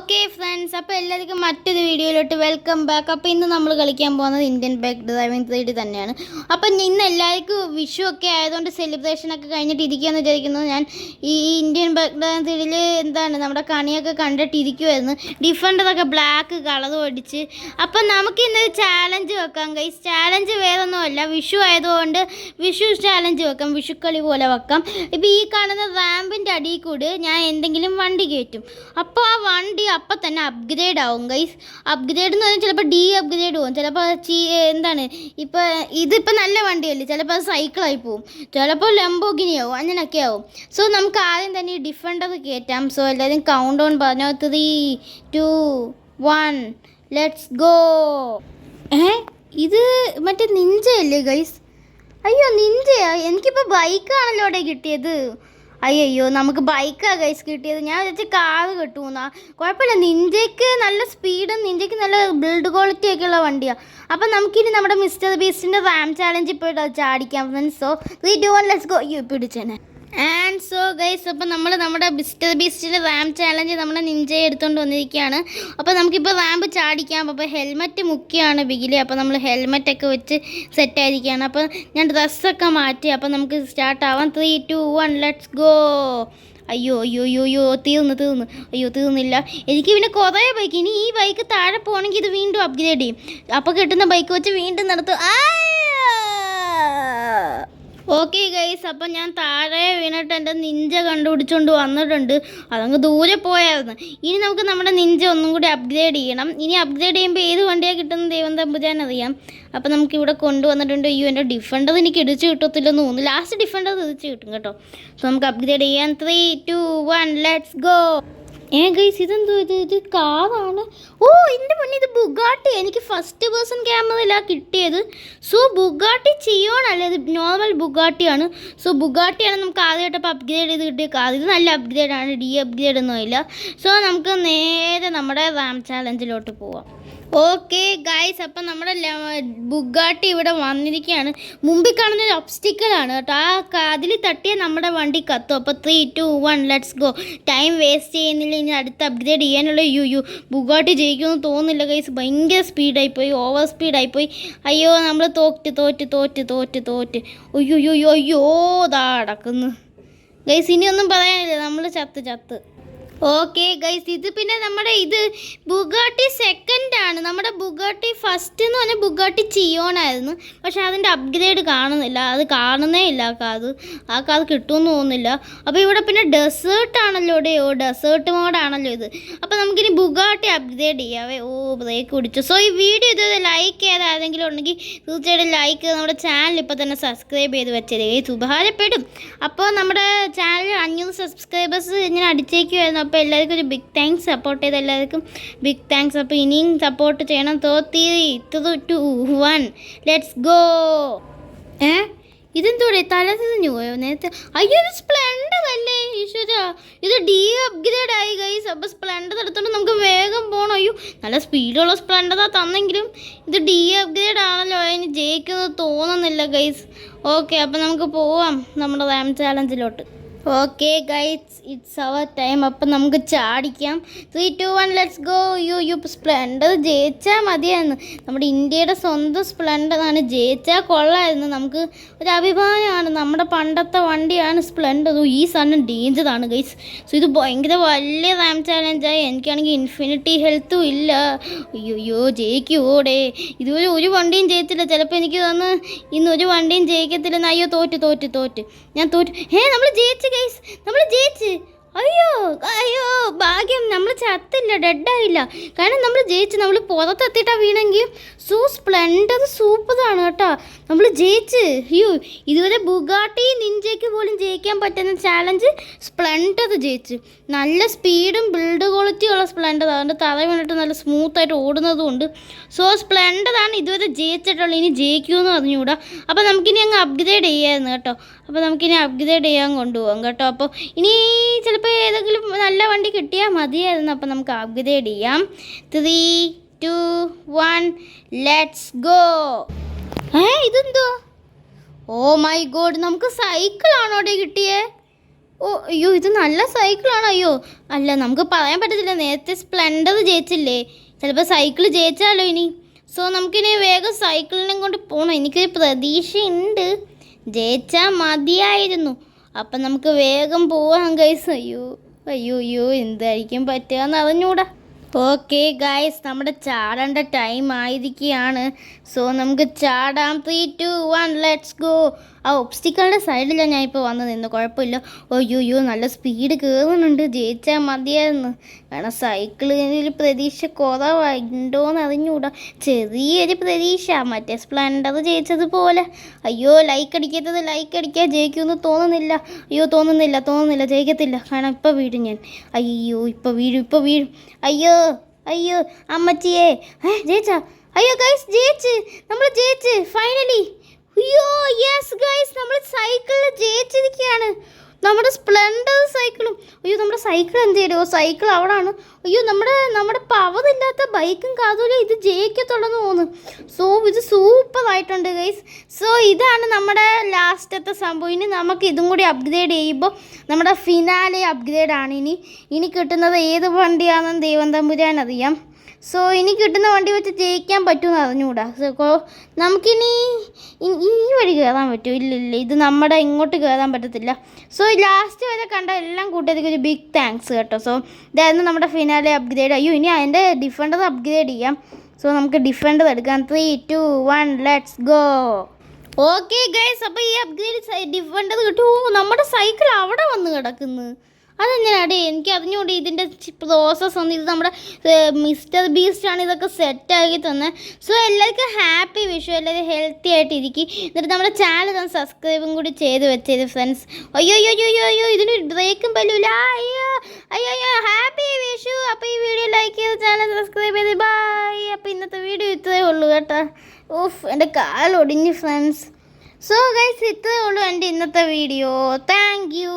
Okay friends, അപ്പോൾ എല്ലാവർക്കും മറ്റൊരു വീഡിയോയിലോട്ട് വെൽക്കം ബാക്ക്. അപ്പോൾ ഇന്ന് നമ്മൾ കളിക്കാൻ പോകുന്നത് ഇന്ത്യൻ ബൈക്ക് ഡ്രൈവിംഗ് 3D തന്നെയാണ്. അപ്പം ഇന്ന് എല്ലാവർക്കും വിഷു ഒക്കെ ആയതുകൊണ്ട് സെലിബ്രേഷനൊക്കെ കഴിഞ്ഞിട്ട് ഇരിക്കുകയെന്ന് വിചാരിക്കുന്നത്. ഞാൻ ഈ ഇന്ത്യൻ ബൈക്ക് ഡ്രൈവിംഗ് 3Dയിൽ എന്താണ് നമ്മുടെ കണിയൊക്കെ കണ്ടിട്ട് ഇരിക്കുമായിരുന്നു. ഡിഫൻഡറൊക്കെ ബ്ലാക്ക് കളർ അടിച്ച്. അപ്പം നമുക്ക് ഇന്നൊരു ചാലഞ്ച് വെക്കാം ഗൈസ്. ചാലഞ്ച് വേറൊന്നുമല്ല, വിഷു ആയതുകൊണ്ട് വിഷു ചാലഞ്ച് വെക്കാം, വിഷുക്കളി പോലെ വെക്കാം. ഇപ്പോൾ ഈ കാണുന്ന റാമ്പിൻ്റെ അടിയിൽ കൂടി ഞാൻ എന്തെങ്കിലും വണ്ടി കയറ്റും. അപ്പോൾ ആ വണ്ടി അപ്പം തന്നെ അപ്ഗ്രേഡ് ആവും ഗൈസ്. അപ്ഗ്രേഡ് എന്ന് പറഞ്ഞാൽ ചിലപ്പോൾ അപ്ഗ്രേഡ് പോകും, ചിലപ്പോൾ എന്താണ് ഇപ്പോൾ ഇതിപ്പോൾ നല്ല വണ്ടിയല്ലേ, ചിലപ്പോൾ അത് സൈക്കിളായി പോവും, ചിലപ്പോൾ ലംബോഗിനി ആവും, അങ്ങനെയൊക്കെ ആവും. സോ നമുക്ക് ആദ്യം തന്നെ ഈ ഡിഫൻഡർ കയറ്റാം. സോ എല്ലാവരും കൗണ്ട് ഡൗൺ പറഞ്ഞോ. 3, 2, 1 ലെറ്റ്സ് ഗോ. ഇത് മറ്റേ നിഞ്ചയല്ലേ ഗൈസ്? അയ്യോ നിഞ്ചയാ, എനിക്കിപ്പോൾ ബൈക്കാണല്ലോ അവിടെ കിട്ടിയത്. അയ്യോ നമുക്ക് ബൈക്കാണ് ഗൈസ് കിട്ടിയത്. ഞാൻ വിചാരിച്ച കാറ് കിട്ടുമെന്നാ. കുഴപ്പമില്ല, നിഞ്ചയ്ക്ക് നല്ല സ്പീഡും നിഞ്ചയ്ക്ക് നല്ല ബിൽഡ് ക്വാളിറ്റി ഒക്കെ ഉള്ള വണ്ടിയാണ്. അപ്പം നമുക്കിനി നമ്മുടെ മിസ്റ്റർ ബീസ്റ്റിൻ്റെ റാം ചാലഞ്ചിൽ പോയിട്ട് ചാടിക്കാം ഫ്രണ്ട്സ്. So 3, 2, 1 let's go. അയ്യോ പിടിച്ചേനെ. ആൻഡ് സോ ഗൈസ്, അപ്പോൾ നമ്മൾ നമ്മുടെ മിസ്റ്റർ ബീസ്റ്റിൻ്റെ റാം ചാലഞ്ച് നമ്മുടെ നിഞ്ചയെ എടുത്തുകൊണ്ട് വന്നിരിക്കുകയാണ്. അപ്പോൾ നമുക്കിപ്പോൾ റാമ്പ് ചാടിക്കാം. അപ്പോൾ ഹെൽമെറ്റ് മുഖ്യമാണ് ബിഗില്. അപ്പോൾ നമ്മൾ ഹെൽമെറ്റൊക്കെ വെച്ച് സെറ്റായിരിക്കുകയാണ്. അപ്പോൾ ഞാൻ ഡ്രസ്സൊക്കെ മാറ്റി. അപ്പോൾ നമുക്ക് സ്റ്റാർട്ടാവാം. 3, 2, 1 ലെറ്റ്സ് ഗോ. അയ്യോ അയ്യോ അയ്യോ അയ്യോ തീർന്നു. അയ്യോ തീർന്നില്ല. എനിക്ക് പിന്നെ കുറേ ബൈക്ക്, ഇനി ഈ ബൈക്ക് താഴെ പോകണമെങ്കിൽ ഇത് വീണ്ടും അപ്ഗ്രേഡ് ചെയ്യും. അപ്പോൾ കിട്ടുന്ന ബൈക്ക് വെച്ച് വീണ്ടും നടത്തും. ഓക്കെ ഗൈസ്, അപ്പം ഞാൻ താഴെ വീണിട്ട് എൻ്റെ നിഞ്ച കണ്ടുപിടിച്ചുകൊണ്ട് വന്നിട്ടുണ്ട്. അതങ്ങ് ദൂരെ പോയായിരുന്നു. ഇനി നമുക്ക് നമ്മുടെ നിഞ്ച ഒന്നും കൂടി അപ്ഗ്രേഡ് ചെയ്യണം. ഇനി അപ്ഗ്രേഡ് ചെയ്യുമ്പോൾ ഏത് വണ്ടിയാണ് കിട്ടുന്നത് ദൈവം തമ്പുരാൻ അറിയാം. അപ്പം നമുക്കിവിടെ കൊണ്ടുവന്നിട്ടുണ്ട്. അയ്യോ എൻ്റെ ഡിഫൻഡർ എനിക്ക് ഇടിച്ച് കിട്ടത്തില്ലെന്ന് തോന്നുന്നു. ലാസ്റ്റ് ഡിഫൻഡർ ഇടിച്ച് കിട്ടും കേട്ടോ. സോ നമുക്ക് അപ്ഗ്രേഡ് ചെയ്യാം. 3, 2, 1 ലെറ്റ്സ് ഗോ. ഗൈസ് ഇതെന്തോ ഇത് കാറാണ്. എൻ്റെ മുന്നേ ഇത് ബുഗാട്ടി. എനിക്ക് ഫസ്റ്റ് പേഴ്സൺ ക്യാമറയിലാണ് കിട്ടിയത്. സോ ബുഗാട്ടി ചിയോൺ അല്ലേ, ഇത് നോർമൽ ബുഗാട്ടിയാണ്. സോ ബുഗാട്ടിയാണ് നമുക്ക് ആദ്യമായിട്ടപ്പോൾ അപ്ഗ്രേഡ് ചെയ്ത് കിട്ടിയ കാർ. ഇത് നല്ല അപ്ഗ്രേഡാണ്, അപ്ഗ്രേഡ് ഒന്നും ഇല്ല. സോ നമുക്ക് നേരെ നമ്മുടെ റാം ചാലഞ്ചിലോട്ട് പോവാം. ഓക്കെ ഗൈസ്, അപ്പം നമ്മുടെ ബുഗാട്ടി ഇവിടെ വന്നിരിക്കുകയാണ്. മുമ്പിൽ കാണുന്നൊരു ഒബ്സ്റ്റിക്കിളാണ് കേട്ടോ. അതിൽ തട്ടിയ നമ്മുടെ വണ്ടി കത്തും. അപ്പോൾ 3, 2, 1 ലെറ്റ്സ് ഗോ. ടൈം വേസ്റ്റ് ചെയ്യുന്നില്ല. ഇനി അടുത്ത് അപ്ഗ്രേഡ് ചെയ്യാനുള്ള ബുഗാട്ടി ജയിക്കുമെന്ന് തോന്നുന്നില്ല ഗൈസ്. ഭയങ്കര സ്പീഡായിപ്പോയി, ഓവർ സ്പീഡായിപ്പോയി. അയ്യോ നമ്മൾ തോറ്റ്. അയ്യോ ദാ അടക്കുന്നു ഗൈസ്. ഇനിയൊന്നും പറയാനില്ല, നമ്മൾ ചത്ത്. ഓക്കെ ഗൈസ്, ഇത് പിന്നെ നമ്മുടെ ഇത് ബുഗാട്ടി സെക്കൻഡാണ്. നമ്മുടെ ബുഗാട്ടി ഫസ്റ്റ് എന്ന് പറഞ്ഞാൽ ബുഗാട്ടി ചിയോണായിരുന്നു. പക്ഷെ അതിൻ്റെ അപ്ഗ്രേഡ് കാണുന്നില്ല, അത് കാണുന്നേ ഇല്ല ആ കാർ കിട്ടുമെന്ന് തോന്നുന്നില്ല. അപ്പോൾ ഇവിടെ പിന്നെ ഡെസേർട്ടാണല്ലോ ഡെസേർട്ട് മോഡാണല്ലോ ഇത്. അപ്പോൾ നമുക്കിനി ബുഗാട്ടി അപ്ഗ്രേഡ് ചെയ്യാവേ. ബ്രേക്ക് പിടിച്ചു. സോ ഈ വീഡിയോ ഇതുവരെ ലൈക്ക് ചെയ്ത് ആരെങ്കിലും ഉണ്ടെങ്കിൽ തീർച്ചയായിട്ടും ലൈക്ക് ചെയ്ത് നമ്മുടെ ചാനൽ ഇപ്പോൾ തന്നെ സബ്സ്ക്രൈബ് ചെയ്ത് വെച്ചത് ഉപകാരപ്പെടും. അപ്പോൾ നമ്മുടെ ചാനൽ 500 സബ്സ്ക്രൈബേഴ്സ് ഇങ്ങനെ അടിച്ചേക്കുമായിരുന്നു. അപ്പോൾ എല്ലാവർക്കും ഒരു ബിഗ് താങ്ക്സ്. സപ്പോർട്ട് ചെയ്ത എല്ലാവർക്കും ബിഗ് താങ്ക്സ്. അപ്പോൾ ഇനിയും സപ്പോർട്ട് ചെയ്യണം. 3, 2, 1 ലെറ്റ്സ് ഗോ. ഇതെന്തോടെ തല തിരിഞ്ഞു പോയോ നേരത്തെ? അയ്യോ ഇത് സ്പ്ലെൻഡർ അല്ലേ ഈശ്വര, ഇത് അപ്ഗ്രേഡ് ആയി ഗൈസ്. അപ്പോൾ സ്പ്ലെൻഡർ എടുത്തോണ്ട് നമുക്ക് വേഗം പോകണം. അയ്യോ നല്ല സ്പീഡുള്ള സ്പ്ലെൻഡറാ തന്നെങ്കിലും ഇത് അപ്ഗ്രേഡ് ആണല്ലോ. അതിന് ജയിക്കുന്നത് തോന്നുന്നില്ല ഗൈസ്. ഓക്കെ, അപ്പോൾ നമുക്ക് പോവാം നമ്മുടെ റാം ചാലഞ്ചിലോട്ട്. Okay guys, it's our time. അപ്പം നമുക്ക് ചാടിക്കാം. 3, 2, 1 ലെറ്റ്സ് ഗോ. സ്പ്ലെൻഡർ ജയിച്ചാൽ മതിയായിരുന്നു. നമ്മുടെ ഇന്ത്യയുടെ സ്വന്തം സ്പ്ലെൻഡറാണ്. ജയിച്ചാൽ കൊള്ളായിരുന്നു. നമുക്ക് ഒരു അഭിമാനമാണ്. നമ്മുടെ പണ്ടത്തെ വണ്ടിയാണ് സ്പ്ലെൻഡർ. ഈ സാധനം ഡേഞ്ചറാണ് ഗൈസ്. സോ ഇത് ഭയങ്കര വലിയ റാം ചാലഞ്ചായി. എനിക്കാണെങ്കിൽ ഇൻഫിനിറ്റി ഹെൽത്തും ഇല്ല. അയ്യോ ജയിക്കുവോടെ. ഇതുവരെ ഒരു വണ്ടിയും ജയിച്ചില്ല. ചിലപ്പോൾ എനിക്ക് തോന്നുന്നു ഇന്നൊരു വണ്ടിയും ജയിക്കത്തില്ലെന്ന്. അയ്യോ തോറ്റ് ഞാൻ നമ്മൾ ജയിച്ചു ഗൈസ്, നമ്മൾ ജയിച്ച്. അയ്യോ ഭാഗ്യം, നമ്മൾ ചത്തില്ല, ഡെഡായില്ല. കാരണം നമ്മൾ ജയിച്ച്. നമ്മൾ പുറത്തെത്തിയിട്ടാണ് വീണെങ്കിൽ. സോ സ്പ്ലെൻഡർ സൂപ്പറാണ് കേട്ടോ. നമ്മൾ ജയിച്ച്. ഇതുവരെ ബുഗാട്ടി നിഞ്ചയ്ക്ക് പോലും ജയിക്കാൻ പറ്റുന്ന ചാലഞ്ച് സ്പ്ലെൻഡർ ജയിച്ച്. നല്ല സ്പീഡും ബിൽഡ് ക്വാളിറ്റി ഉള്ള സ്പ്ലെൻഡർ. അതുകൊണ്ട് തറ വീണിട്ട് നല്ല സ്മൂത്തായിട്ട് ഓടുന്നതുകൊണ്ട്. സോ സ്പ്ലെൻഡറാണ് ഇതുവരെ ജയിച്ചിട്ടുള്ളത്. ഇനി ജയിക്കുമെന്ന് പറഞ്ഞുകൂടാ. അപ്പോൾ നമുക്കിനി അങ്ങ് അപ്ഗ്രേഡ് ചെയ്യാമായിരുന്നു കേട്ടോ. അപ്പോൾ നമുക്കിനി അപ്ഗ്രേഡ് ചെയ്യാൻ കൊണ്ടുപോകാം കേട്ടോ. അപ്പോൾ ഇനി ചിലപ്പോൾ ഏതെങ്കിലും നല്ല വണ്ടി കിട്ടിയാൽ മതിയായിരുന്നു. അപ്പോൾ നമുക്ക് അപ്ഗ്രേഡ് ചെയ്യാം. 3, 2, 1 ലെറ്റ്സ് ഗോ. ഇതെന്തോ? ഓ മൈ ഗോഡ്, നമുക്ക് സൈക്കിളാണോ കിട്ടിയേ? ഓ അയ്യോ ഇത് നല്ല സൈക്കിളാണ്. അയ്യോ അല്ല നമുക്ക് പറയാൻ പറ്റത്തില്ല, നേരത്തെ സ്പ്ലെൻഡർ ജയിച്ചില്ലേ, ചിലപ്പോൾ സൈക്കിൾ ജയിച്ചാലോ ഇനി. സോ നമുക്കിനി വേഗം സൈക്കിളിനെ കൊണ്ട് പോകണം. എനിക്കൊരു പ്രതീക്ഷയുണ്ട്, ജയിച്ചാൽ മതിയായിരുന്നു. അപ്പം നമുക്ക് വേഗം പോവാം ഗൈസ്. അയ്യോ അയ്യോ അയ്യോ എന്തായിരിക്കും പറ്റുകയെന്ന് അറിഞ്ഞൂടാ. ഓക്കെ ഗൈസ്, നമ്മുടെ ചാടേണ്ട ടൈം ആയിരിക്കുകയാണ്. സോ നമുക്ക് ചാടാം. 3, 2, 1 ലെറ്റ്സ് ഗോ. ആ ഒബ്സ്റ്റിക്കളുടെ സൈഡിലാണ് ഞാൻ ഇപ്പോൾ വന്ന് നിന്ന്, കുഴപ്പമില്ല. അയ്യോ നല്ല സ്പീഡ് കയറുന്നുണ്ട്, ജയിച്ചാൽ മതിയായിരുന്നു. കാരണം സൈക്കിളിൽ പ്രതീക്ഷ കുറവുണ്ടോയെന്ന് അറിഞ്ഞൂടാ, ചെറിയൊരു പ്രതീക്ഷ, മറ്റേ സ്പ്ലെൻഡർ ജയിച്ചതുപോലെ. അയ്യോ ലൈക്ക് അടിക്കാൻ ജയിക്കുമെന്ന് തോന്നുന്നില്ല. അയ്യോ തോന്നുന്നില്ല ജയിക്കത്തില്ല. കാരണം ഇപ്പോൾ വീഴും ഞാൻ. അയ്യോ ഇപ്പോൾ വീഴും. അയ്യോ അമ്മച്ചിയെ ജയിച്ചാ? അയ്യോ ഗൈസ് നമ്മൾ ജയിച്ച് ഫൈനലി. അയ്യോ യെസ് ഗൈസ്, നമ്മൾ സൈക്കിളിൽ ജയിച്ചിരിക്കുകയാണ്, നമ്മുടെ സ്പ്ലെൻഡർ സൈക്കിളും. അയ്യോ നമ്മുടെ സൈക്കിൾ എന്ത് ചെയ്യോ? സൈക്കിൾ അവിടാണ്. അയ്യോ നമ്മുടെ പവർ ഇല്ലാത്ത ബൈക്കും കാതൂല ഇത് ജയിക്കത്തുള്ളെന്ന് തോന്നുന്നു. സോ ഇത് സൂപ്പറായിട്ടുണ്ട് ഗൈസ്. സോ ഇതാണ് നമ്മുടെ ലാസ്റ്റത്തെ സംഭവം. ഇനി നമുക്ക് ഇതും കൂടി അപ്ഗ്രേഡ് ചെയ്യുമ്പോൾ നമ്മുടെ ഫിനാലെ അപ്ഗ്രേഡാണ്. ഇനി കിട്ടുന്നത് ഏത് വണ്ടിയാണെന്ന് ദൈവം തമ്പുരാൻ അറിയാം. സോ ഇനി കിട്ടുന്ന വണ്ടി വെച്ച് ജയിക്കാൻ പറ്റുമെന്ന് അറിഞ്ഞുകൂടാ. സോ നമുക്കിനി ഈ വഴി കയറാൻ പറ്റുമോ? ഇല്ല ഇത് നമ്മുടെ ഇങ്ങോട്ട് കയറാൻ പറ്റത്തില്ല. സോ ലാസ്റ്റ് വരെ കണ്ട എല്ലാം കൂട്ടത്തേക്ക് ഒരു ബിഗ് താങ്ക്സ് കേട്ടോ. സോ ഇതായിരുന്നു നമ്മുടെ ഫിനാലെ അപ്ഗ്രേഡ്. അയ്യോ ഇനി അതിൻ്റെ ഡിഫൻഡർ അപ്ഗ്രേഡ് ചെയ്യാം. സോ നമുക്ക് ഡിഫൻഡർ എടുക്കാം. 3, 2, 1 ലെറ്റ്സ് ഗോ. ഓക്കെ ഗൈസ്, അപ്പോൾ ഈ അപ്ഗ്രേഡ് ഡിഫൻഡർ കിട്ടുമോ? നമ്മുടെ സൈക്കിൾ അവിടെ വന്ന് കിടക്കുന്നു, അതെങ്ങനെയാടേ? എനിക്ക് അറിഞ്ഞുകൂടി ഇതിൻ്റെ പ്രോസസ്സ് ഒന്നും. ഇത് നമ്മുടെ മിസ്റ്റർ ബീസ്റ്റാണ് ഇതൊക്കെ സെറ്റാക്കി തന്നെ. സോ എല്ലാവർക്കും ഹാപ്പി വിഷു, എല്ലാവരും ഹെൽത്തി ആയിട്ടിരിക്കും. എന്നിട്ട് നമ്മുടെ ചാനൽ സബ്സ്ക്രൈബും കൂടി ചെയ്ത് വെച്ചത് ഫ്രണ്ട്സ്. അയ്യോ ഇതിന് ബ്രേക്കും പറ്റൂല. അയ്യോ ഹാപ്പി വിഷു. അപ്പോൾ ഈ വീഡിയോ ലൈക്ക് ചെയ്ത് ചാനൽ സബ്സ്ക്രൈബ് ചെയ്ത് ബൈ. അപ്പോൾ ഇന്നത്തെ വീഡിയോ ഇത്രയേ ഉള്ളൂ കേട്ടോ. ഓഫ് എൻ്റെ കാലൊടിഞ്ഞു ഫ്രണ്ട്സ്. സോ ഗൈസ് ഇത്രയേ ഉള്ളൂ എൻ്റെ ഇന്നത്തെ വീഡിയോ. Thank you.